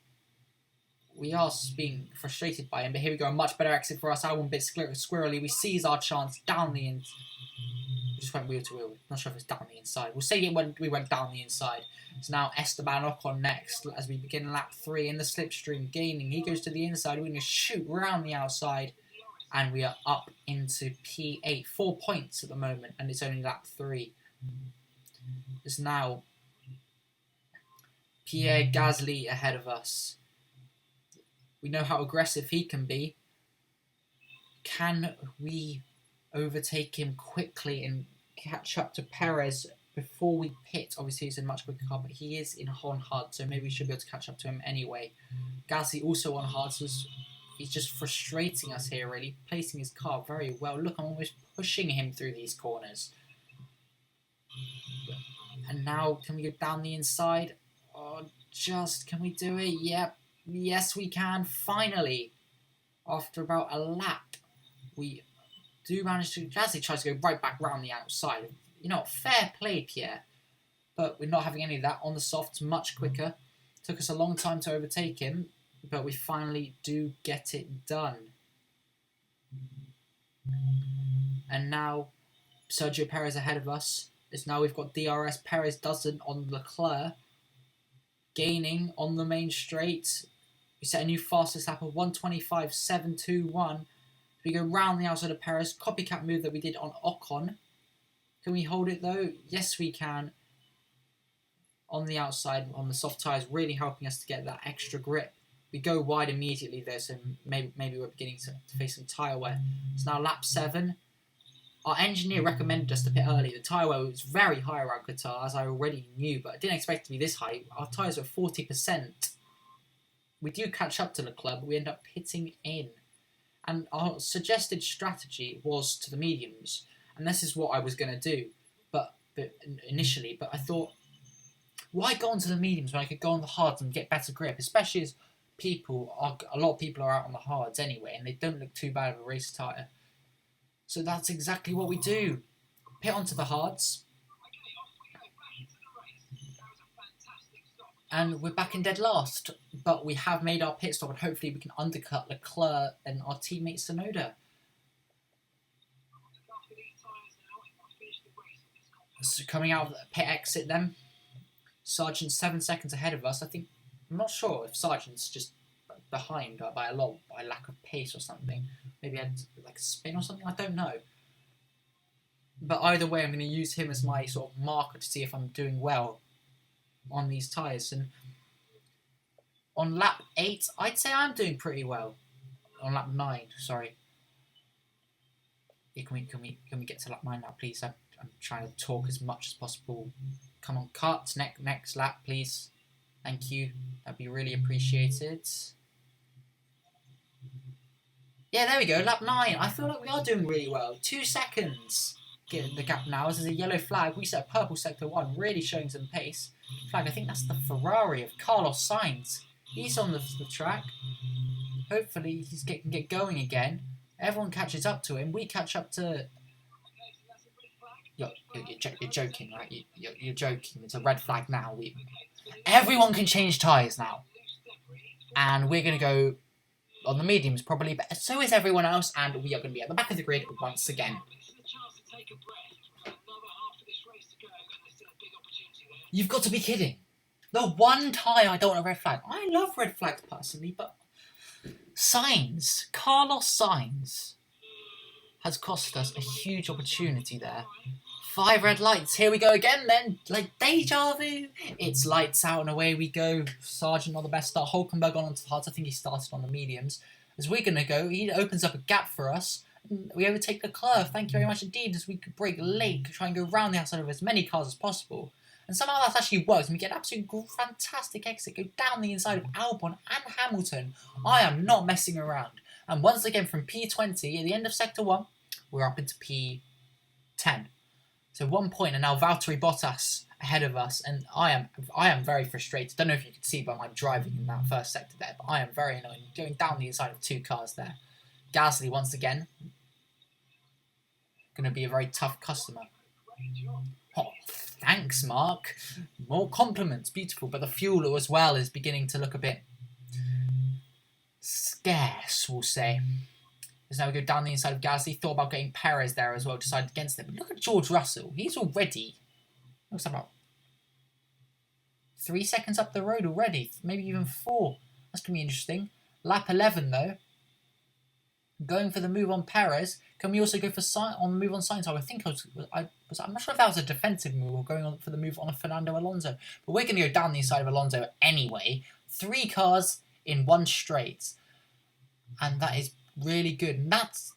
We are being frustrated by him, but here we go. A much better exit for us. Albon a bit squirrely. We seize our chance down the inside. We just went wheel to wheel. Not sure if it's down the inside. We'll say we went down the inside. It's now Esteban Ocon next as we begin lap 3 in the slipstream, gaining. He goes to the inside. We're going to shoot round the outside. And we are up into P8. 4 points at the moment, and it's only lap 3. It's now Pierre Gasly ahead of us. We know how aggressive he can be. Can we overtake him quickly and catch up to Perez before we pit? Obviously, he's in a much quicker car, but he is on hard, so maybe we should be able to catch up to him anyway. Gasly also on hard, so he's just frustrating us here, really, placing his car very well. Look, I'm almost pushing him through these corners. And now, can we go down the inside? Oh, can we do it? Yep. Yes, we can. Finally, after about a lap, we do manage to... Gasly tries to go right back round the outside. You know, fair play, Pierre. But we're not having any of that. On the softs, much quicker. Took us a long time to overtake him, but we finally do get it done. And now, Sergio Perez ahead of us. Now we've got DRS. Perez doesn't on Leclerc. Gaining on the main straight. We set a new fastest lap of 1:25.721. We go round the outside of Perez. Copycat move that we did on Ocon. Can we hold it though? Yes, we can. On the outside, on the soft tyres, really helping us to get that extra grip. We go wide immediately though, so maybe we're beginning to face some tyre wear. It's now lap 7. Our engineer recommended us to pit early. The tyre wear was very high around Qatar, as I already knew, but I didn't expect it to be this high. Our tyres are 40%. We do catch up to Leclerc, but we end up pitting in. And our suggested strategy was to the mediums, and this is what I was going to do, but initially. But I thought, why go on to the mediums when I could go on the hards and get better grip, especially as a lot of people are out on the hards anyway, and they don't look too bad of a race tyre. So that's exactly what we do. Pit onto the hards. And we're back in dead last. But we have made our pit stop, and hopefully we can undercut Leclerc and our teammate Sonoda. So coming out of the pit exit then. Sargent's 7 seconds ahead of us. I'm not sure if Sargent's just behind by a lot, by lack of pace or something. Maybe had like a spin or something, I don't know. But either way, I'm going to use him as my sort of marker to see if I'm doing well on these tyres. And on lap 8, I'd say I'm doing pretty well. On lap 9, sorry. Yeah, can we get to lap 9 now, please? I'm trying to talk as much as possible. Come on, cut. Next lap, please. Thank you. That'd be really appreciated. Yeah, there we go. Lap 9. I feel like we are doing really well. 2 seconds. Getting the gap now. As there's a yellow flag, we set a purple sector 1, really showing some pace. Flag, I think that's the Ferrari of Carlos Sainz. He's on the track. Hopefully he can get going again. Everyone catches up to him. We catch up to... You're joking, right? You're joking. It's a red flag now. Everyone can change tyres now. And we're going to go on the mediums probably, but so is everyone else, and we are going to be at the back of the grid once again. You've got to be kidding. The one tyre I don't want a red flag. I love red flags personally, but Carlos Sainz has cost us a huge opportunity there. 5 red lights. Here we go again then. Like deja vu. It's lights out and away we go. Sargent on the best start. Hulkenberg onto the hards. I think he started on the mediums. As we're going to go, he opens up a gap for us. We overtake Leclerc. Thank you very much indeed. As we could brake late, try and go round the outside of as many cars as possible. And somehow that actually works. And we get an absolute fantastic exit. Go down the inside of Albon and Hamilton. I am not messing around. And once again from P20 at the end of Sector 1, we're up into P10. So 1 point, and now Valtteri Bottas ahead of us, and I am very frustrated. Don't know if you can see by my driving in that first sector there, but I am very annoyed going down the inside of 2 cars there. Gasly once again, going to be a very tough customer. Oh, thanks, Mark. More compliments, beautiful. But the fuel as well is beginning to look a bit scarce, we'll say. As now we go down the inside of Gasly. Thought about getting Perez there as well, decided against it. But look at George Russell. He's already, looks about 3 seconds up the road already. Maybe even 4. That's going to be interesting. Lap 11 though. Going for the move on Perez. Can we also go for on the move on Sainz? I'm not sure if that was a defensive move or going on for the move on a Fernando Alonso. But we're going to go down the inside of Alonso anyway. 3 cars in 1 straight. And that is really good. And that's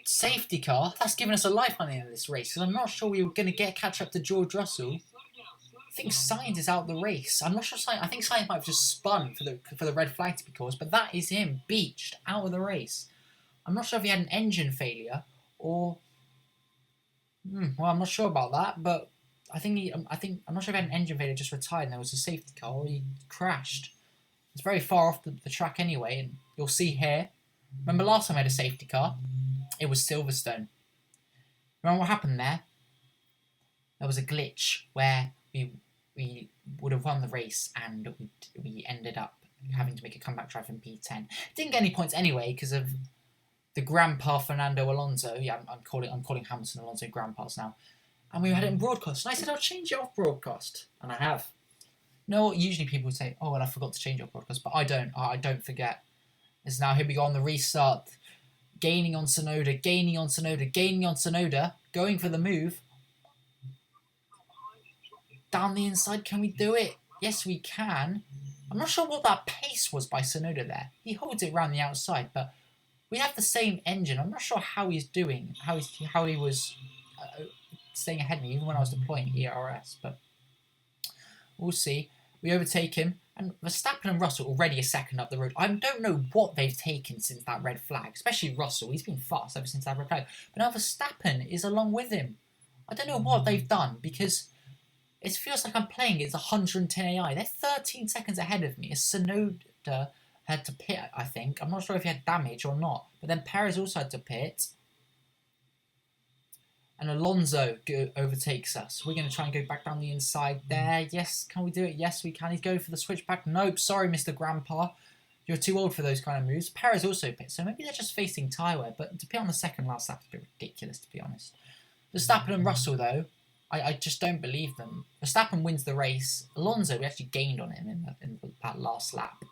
safety car. That's given us a lifeline in this race. Because I'm not sure we were going to catch up to George Russell. I think Sainz is out the race. I'm not sure Sainz. I think Sainz might have just spun for the red flag to be caused, but that is him beached out of the race. I'm not sure if he had an engine failure or. Well, I'm not sure about that, but I'm not sure if he had an engine failure, just retired, and there was a safety car, or he crashed. It's very far off the track anyway, and you'll see here. Remember last time I had a safety car? It was Silverstone. Remember what happened there? There was a glitch where we would have won the race and we ended up having to make a comeback drive in P10. Didn't get any points anyway because of the grandpa Fernando Alonso. Yeah, I'm calling Hamilton Alonso grandpas now. And we had it in broadcast. And I said I'll change it off broadcast, and I have. No, usually people would say, "Oh well, I forgot to change off broadcast," but I don't. I don't forget. As now here we go on the restart, gaining on Tsunoda, gaining on Tsunoda, gaining on Tsunoda, going for the move. Down the inside, can we do it? Yes, we can. I'm not sure what that pace was by Tsunoda there. He holds it around the outside, but we have the same engine. I'm not sure how he's doing, how he was staying ahead of me, even when I was deploying ERS, but we'll see. We overtake him, and Verstappen and Russell already a second up the road. I don't know what they've taken since that red flag, especially Russell. He's been fast ever since that red flag, but now Verstappen is along with him. I don't know what they've done, because it feels like I'm playing it's 110 AI. They're 13 seconds ahead of me. As Tsunoda had to pit, I think. I'm not sure if he had damage or not. But then Perez also had to pit. And Alonso overtakes us. We're going to try and go back down the inside there. Yes, can we do it? Yes, we can. He's going for the switchback. Nope, sorry, Mr. Grandpa. You're too old for those kind of moves. Perez also pits. So maybe they're just facing tyre wear. But to pit on the second last lap is a bit ridiculous, to be honest. Verstappen and Russell, though, I just don't believe them. Verstappen wins the race. Alonso, we actually gained on him in that last lap,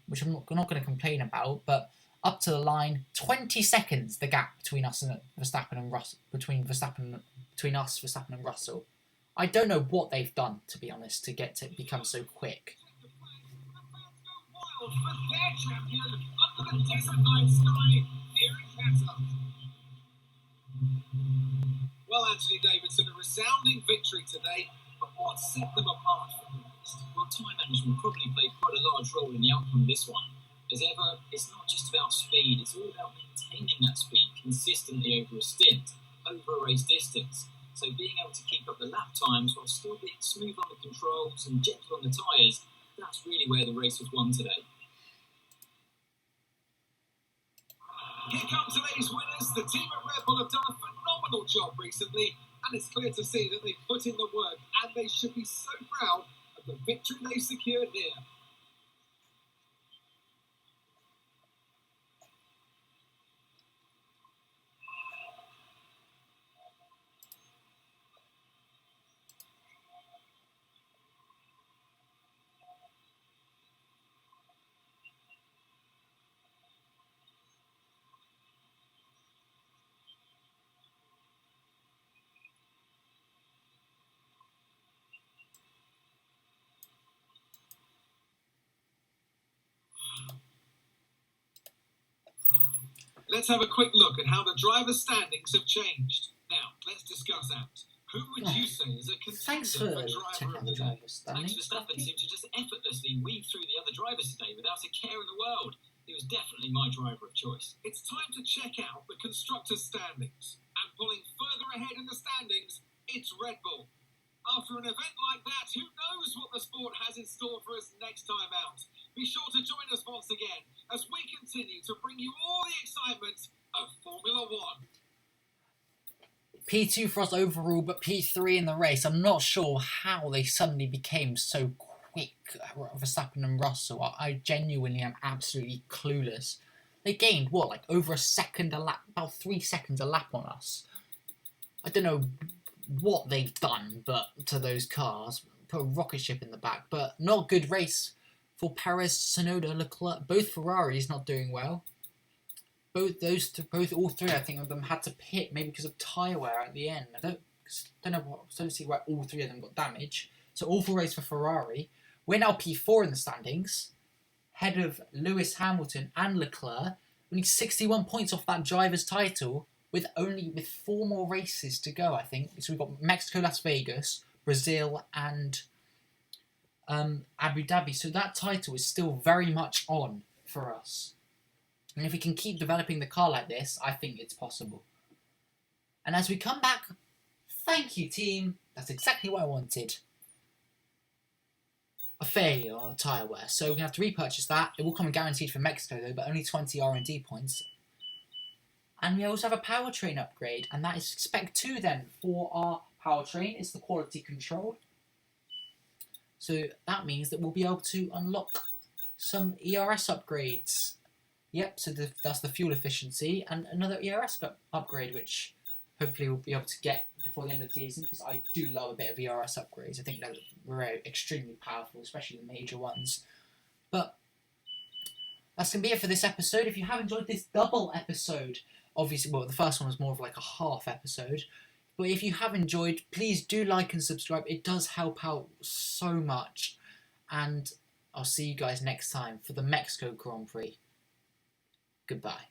which I'm not going to complain about. But up to the line, 20 seconds the gap between us and Verstappen and Russell. Between us, Verstappen and Russell. I don't know what they've done, to be honest, to become so quick. Well, Anthony Davidson, a resounding victory today, but what set them apart from the rest? Well, time management probably played quite a large role in the outcome of this one. As ever, it's not just about speed, it's all about maintaining that speed consistently over a stint, over a race distance. So being able to keep up the lap times while still being smooth on the controls and gentle on the tyres, that's really where the race was won today. Here come today's winners. The team at Red Bull have done a phenomenal job recently, and it's clear to see that they've put in the work, and they should be so proud of the victory they've secured here. Let's have a quick look at how the driver standings have changed. Now, let's discuss out. Who would you say is a contender for driver of the day? Max Verstappen seemed to just effortlessly weave through the other drivers today without a care in the world. He was definitely my driver of choice. It's time to check out the constructors' standings. And pulling further ahead in the standings, it's Red Bull. After an event like that, who knows what the sport has in store for us next time out? Be sure to join us once again as we continue to bring you all the excitement of Formula One. P2 for us overall, but P3 in the race. I'm not sure how they suddenly became so quick, Verstappen and Russell. I genuinely am absolutely clueless. They gained, what, like over a second a lap, about 3 seconds a lap on us. I don't know what they've done but to those cars, put a rocket ship in the back, but not a good race for Perez, Tsunoda, Leclerc. Both Ferraris not doing well. All three, I think, of them had to pit, maybe because of tyre wear at the end. I don't see why all three of them got damage. So awful race for Ferrari. We're now P4 in the standings, head of Lewis Hamilton and Leclerc. We need 61 points off that driver's title with 4 more races to go, I think. So we've got Mexico, Las Vegas, Brazil, and Abu Dhabi. So that title is still very much on for us. And if we can keep developing the car like this, I think it's possible. And as we come back, thank you, team. That's exactly what I wanted. A failure on tyre wear. So we're going to have to repurchase that. It will come guaranteed for Mexico, though, but only 20 R&D points. And we also have a powertrain upgrade. And that is Spec 2, then, for our powertrain. It's the quality control. So that means that we'll be able to unlock some ERS upgrades. Yep, so that's the fuel efficiency and another ERS upgrade, which hopefully we'll be able to get before the end of the season, because I do love a bit of ERS upgrades. I think they're very extremely powerful, especially the major ones. But that's going to be it for this episode. If you have enjoyed this double episode, obviously, well, the first one was more of like a half episode. But if you have enjoyed, please do like and subscribe. It does help out so much. And I'll see you guys next time for the Mexico Grand Prix. Goodbye.